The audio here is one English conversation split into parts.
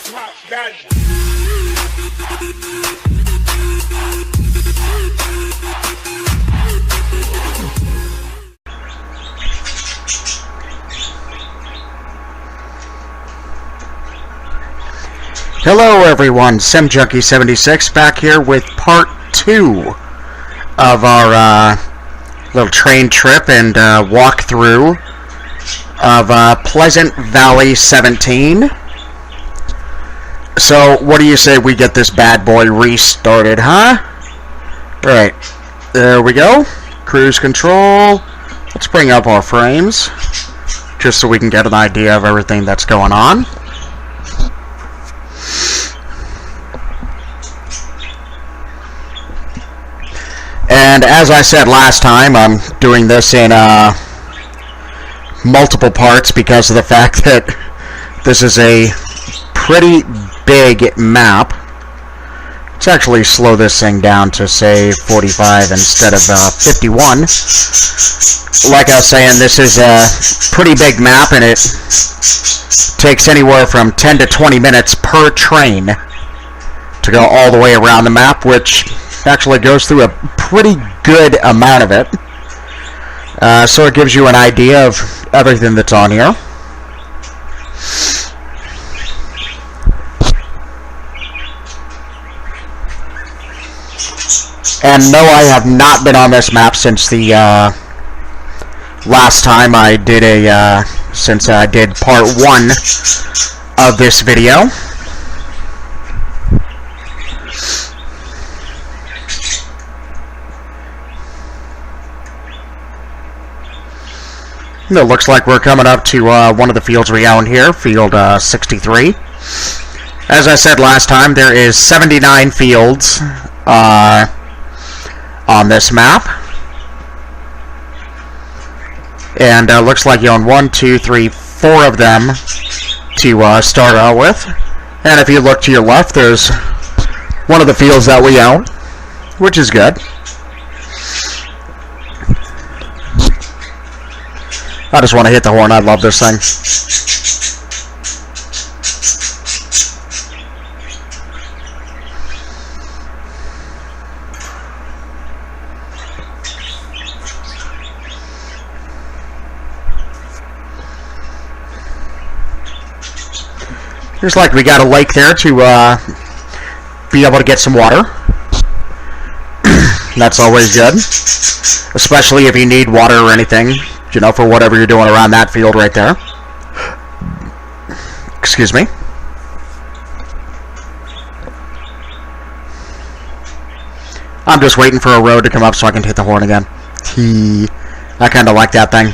top gun. Hello everyone, SimJunkie76 back here with part 2 of our little train trip and walkthrough of Pleasant Valley 17. So, what do you say we get this bad boy restarted, huh? Right, there we go. Cruise control. Let's bring up our frames, just so we can get an idea of everything that's going on. And as I said last time, I'm doing this in multiple parts because of the fact that this is a pretty big map. Let's actually slow this thing down to, say, 45 instead of 51. Like I was saying, this is a pretty big map, and it takes anywhere from 10 to 20 minutes per train to go all the way around the map, which actually goes through a pretty good amount of it. So it gives you an idea of everything that's on here. And no, I have not been on this map since the last time I did since I did part 1 of this video. It looks like we're coming up to one of the fields we own here, field 63. As I said last time, there is 79 fields on this map. And looks like you own 1, 2, 3, 4 of them to start out with. And if you look to your left, there's one of the fields that we own, which is good. I just want to hit the horn. I love this thing. Looks like we got a lake there to be able to get some water. That's always good, especially if you need water or anything, you know, for whatever you're doing around that field right there. Excuse me. I'm just waiting for a road to come up so I can hit the horn again. I kind of like that thing.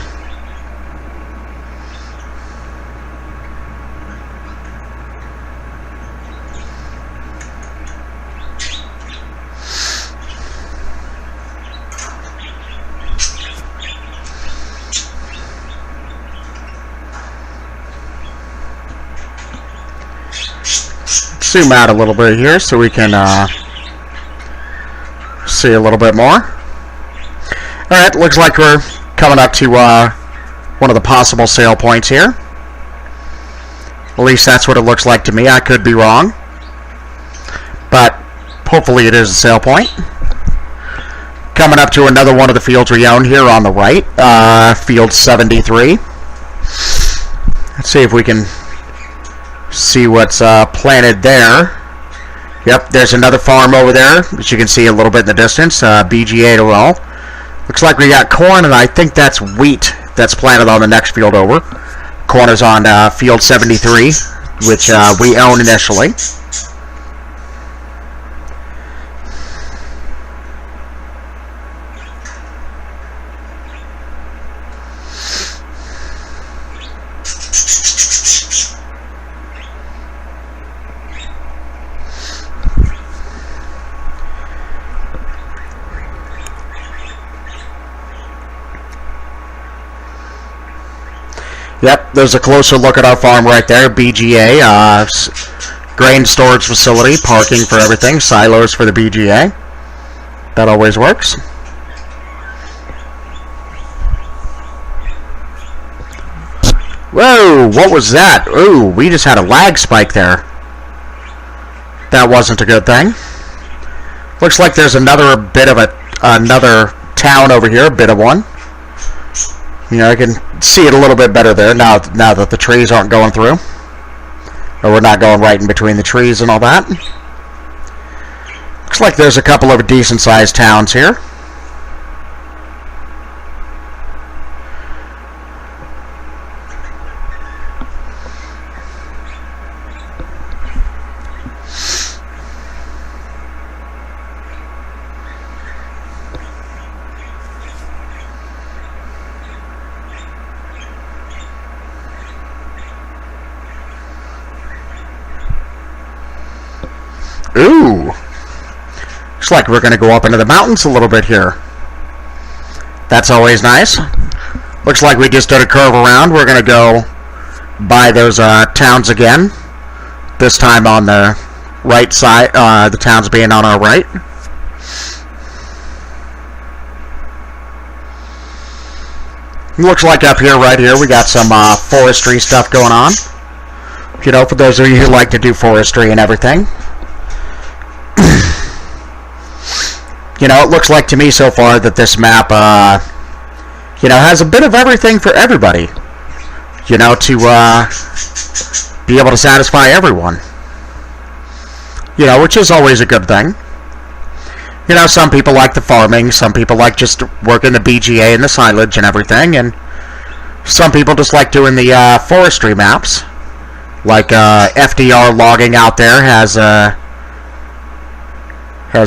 Zoom out a little bit here so we can see a little bit more. Alright, looks like we're coming up to one of the possible sale points here. At least that's what it looks like to me. I could be wrong, but hopefully it is a sale point. Coming up to another one of the fields we own here on the right, field 73. Let's see if we can see what's planted there. Yep, there's another farm over there, as you can see a little bit in the distance, BG8 well. Looks like we got corn, and I think that's wheat that's planted on the next field over. Corn is on field 73, which we own initially. Yep, there's a closer look at our farm right there. BGA, grain storage facility, parking for everything, silos for the BGA. That always works. Whoa, what was that? Ooh, we just had a lag spike there. That wasn't a good thing. Looks like there's another bit of another town over here, a bit of one. You know, I can see it a little bit better there now that the trees aren't going through. Or we're not going right in between the trees and all that. Looks like there's a couple of decent-sized towns here. Ooh! Looks like we're going to go up into the mountains a little bit here. That's always nice. Looks like we just did a curve around. We're going to go by those towns again. This time on the right side, the towns being on our right. Looks like up here, right here, we got some forestry stuff going on. You know, for those of you who like to do forestry and everything. You know, it looks like to me so far that this map, you know, has a bit of everything for everybody. You know, to be able to satisfy everyone. You know, which is always a good thing. You know, some people like the farming, some people like just working the BGA and the silage and everything, and some people just like doing the forestry maps. Like FDR Logging out there has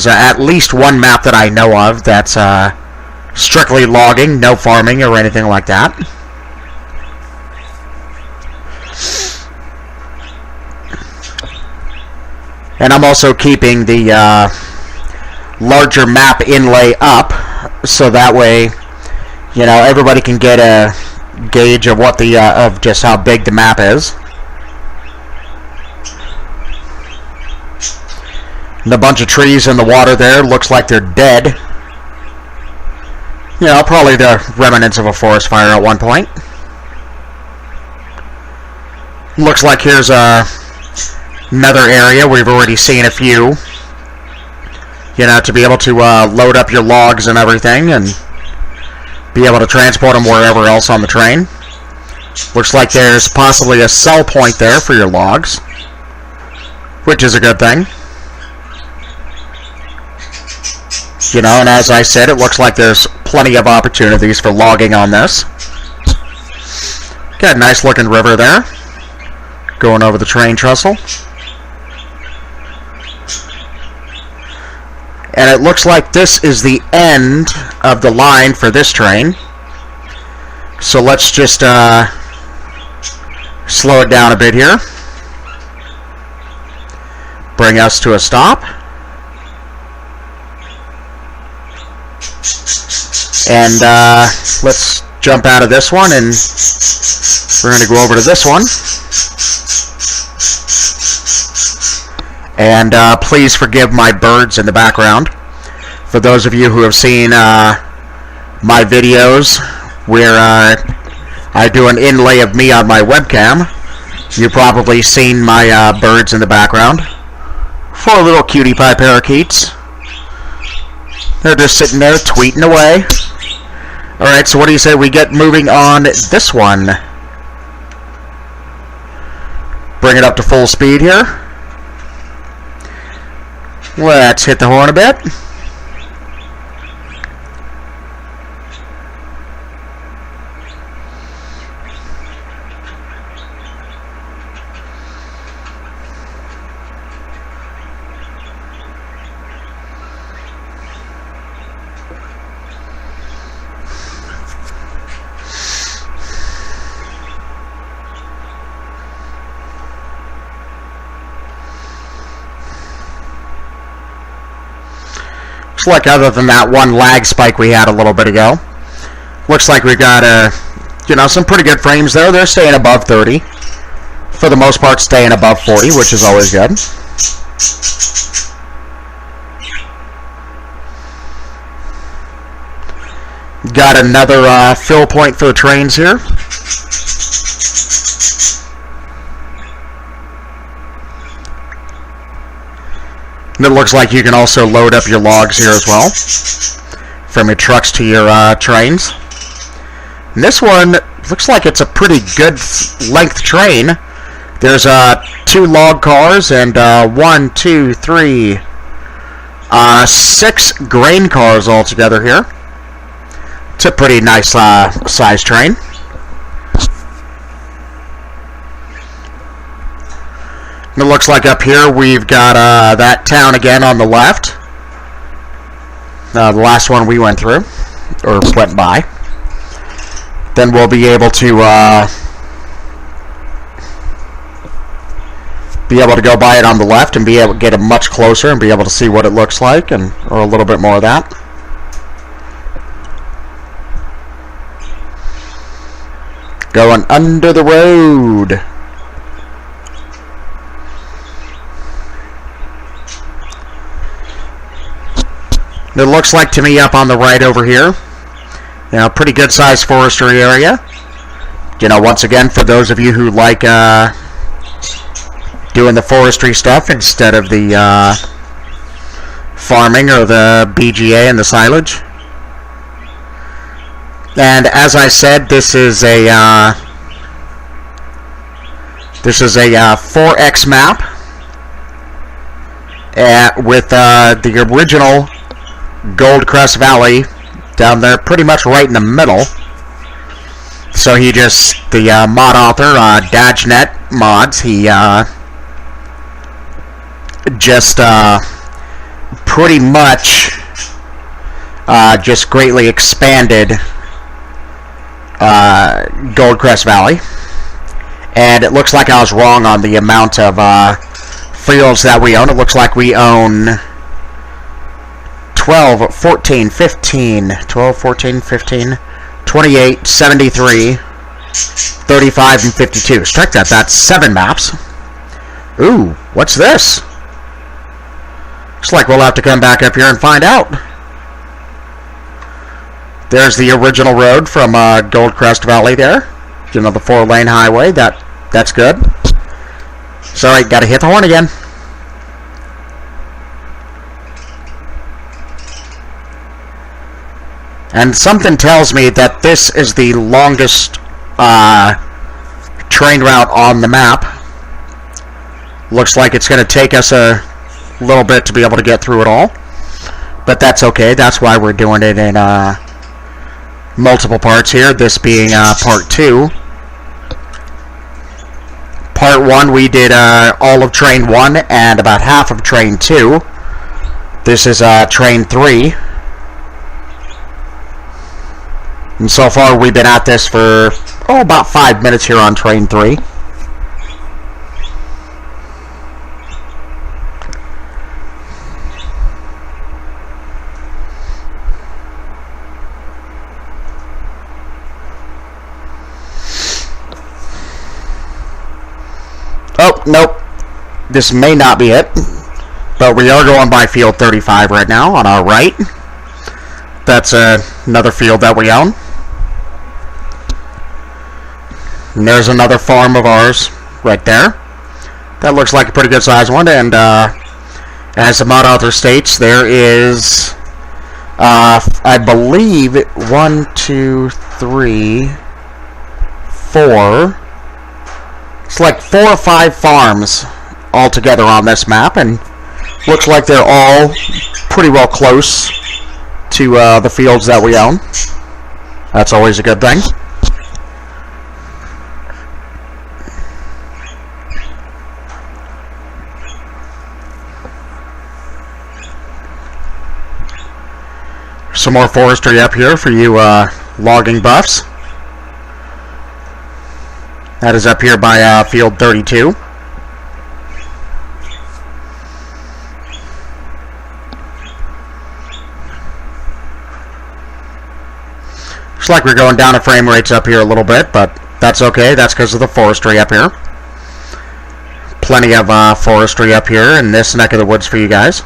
at least one map that I know of that's strictly logging, no farming or anything like that. And I'm also keeping the larger map inlay up, so that way, you know, everybody can get a gauge of what the of just how big the map is. And a bunch of trees in the water there. Looks like they're dead. You know, probably the remnants of a forest fire at one point. Looks like here's another area. We've already seen a few. You know, to be able to load up your logs and everything and be able to transport them wherever else on the train. Looks like there's possibly a sell point there for your logs, which is a good thing. You know, and as I said, it looks like there's plenty of opportunities for logging on this. Got a nice looking river there, going over the train trestle. And it looks like this is the end of the line for this train. So let's just slow it down a bit here. Bring us to a stop. And let's jump out of this one, and we're going to go over to this one. And please forgive my birds in the background. For those of you who have seen my videos where I do an inlay of me on my webcam, you've probably seen my birds in the background. 4 little cutie pie parakeets. They're just sitting there tweeting away. Alright, so what do you say we get moving on this one? Bring it up to full speed here. Let's hit the horn a bit. Looks like other than that one lag spike we had a little bit ago, looks like we got you know, some pretty good frames there. They're staying above 30. For the most part, staying above 40, which is always good. Got another fill point for the trains here. And it looks like you can also load up your logs here as well, from your trucks to your trains. And this one looks like it's a pretty good length train. There's 2 log cars and 1, 2, 3, 6 grain cars altogether here. It's a pretty nice size train. And it looks like up here we've got that town again on the left. The last one we went through, or went by. Then we'll be able to go by it on the left and be able to get it much closer and be able to see what it looks like, and or a little bit more of that. Going under the road. It looks like to me up on the right over here, pretty good sized forestry area. Once again, for those of you who like doing the forestry stuff instead of the farming or the BGA and the silage. And as I said, this is a 4X map with the original Goldcrest Valley down there, pretty much right in the middle. So the mod author, Dajnet Mods, he just pretty much just greatly expanded Goldcrest Valley. And it looks like I was wrong on the amount of fields that we own. It looks like we own 12, 14, 15, 28, 73, 35, and 52. Strike that. That's 7 maps. Ooh, what's this? Looks like we'll have to come back up here and find out. There's the original road from Goldcrest Valley there. The 4-lane highway. That's good. Sorry, gotta hit the horn again. And something tells me that this is the longest train route on the map. Looks like it's going to take us a little bit to be able to get through it all. But that's okay. That's why we're doing it in multiple parts here. This being part 2. Part 1 we did all of train 1 and about half of train 2. This is train 3. And so far we've been at this for about 5 minutes here on train 3. Oh, nope. This may not be it. But we are going by field 35 right now on our right. That's another field that we own. And there's another farm of ours right there. That looks like a pretty good sized one. And as the mod author states, there is, I believe, 1, 2, 3, 4. It's like 4 or 5 farms all together on this map, and looks like they're all pretty well close to the fields that we own. That's always a good thing. Some more forestry up here for you logging buffs. That is up here by field 32. Looks like we're going down in frame rates up here a little bit, but that's okay. That's because of the forestry up here. Plenty of forestry up here in this neck of the woods for you guys.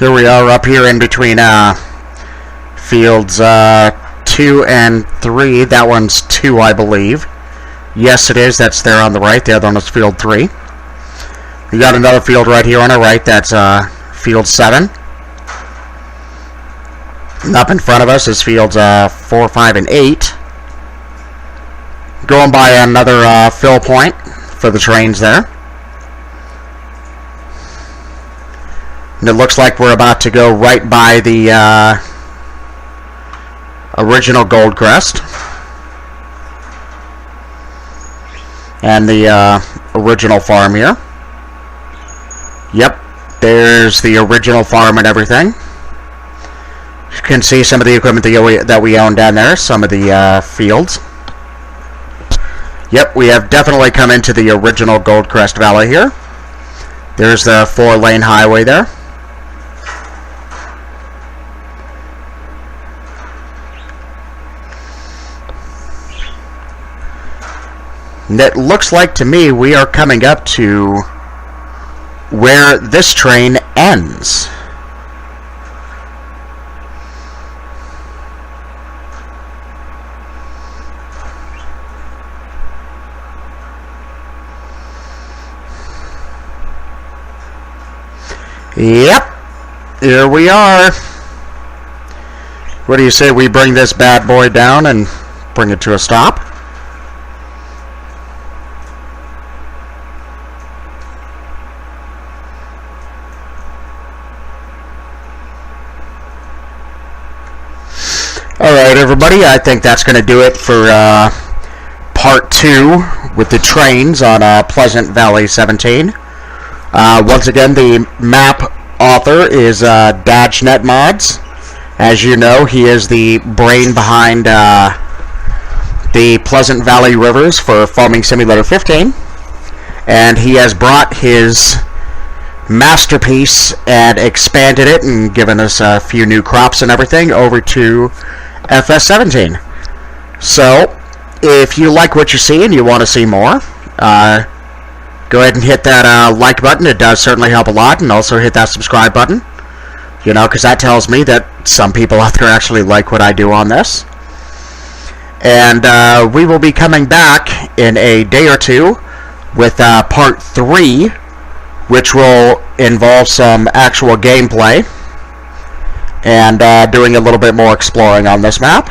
Here we are up here in between fields 2 and 3. That one's 2, I believe. Yes, it is. That's there on the right. The other one is field 3. We got another field right here on our right. That's field 7. And up in front of us is fields 4, 5, and 8. Going by another fill point for the trains there. And it looks like we're about to go right by the original Goldcrest. And the original farm here. Yep, there's the original farm and everything. You can see some of the equipment that we own down there, some of the fields. Yep, we have definitely come into the original Goldcrest Valley here. There's the 4-lane highway there. And it looks like to me we are coming up to where this train ends. Yep, here we are. What do you say we bring this bad boy down and bring it to a stop? Alright, everybody, I think that's going to do it for part 2 with the trains on Pleasant Valley 17. Once again, the map author is Dajnet Mods. As you know, he is the brain behind the Pleasant Valley Rivers for Farming Simulator 15. And he has brought his masterpiece and expanded it and given us a few new crops and everything over to FS17. So, if you like what you see and you want to see more, go ahead and hit that like button. It does certainly help a lot. And also hit that subscribe button. You know, because that tells me that some people out there actually like what I do on this. And we will be coming back in a day or two with part 3, which will involve some actual gameplay and doing a little bit more exploring on this map.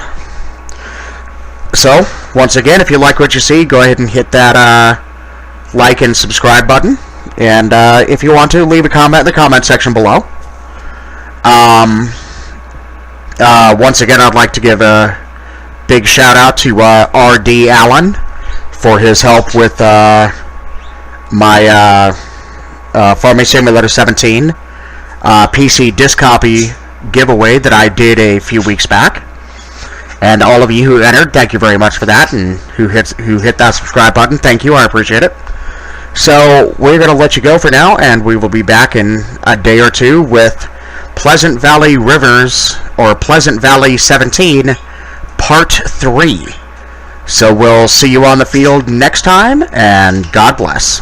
So, once again, if you like what you see, go ahead and hit that like and subscribe button. And if you want to, leave a comment in the comment section below. Once again, I'd like to give a big shout out to RD Allen for his help with my Farming Simulator 17 PC disc copy giveaway that I did a few weeks back. And all of you who entered, thank you very much for that, and who hit that subscribe button, thank you, I appreciate it. So we're going to let you go for now, and we will be back in a day or two with Pleasant Valley Rivers, or Pleasant Valley 17, Part 3. So we'll see you on the field next time, and God bless.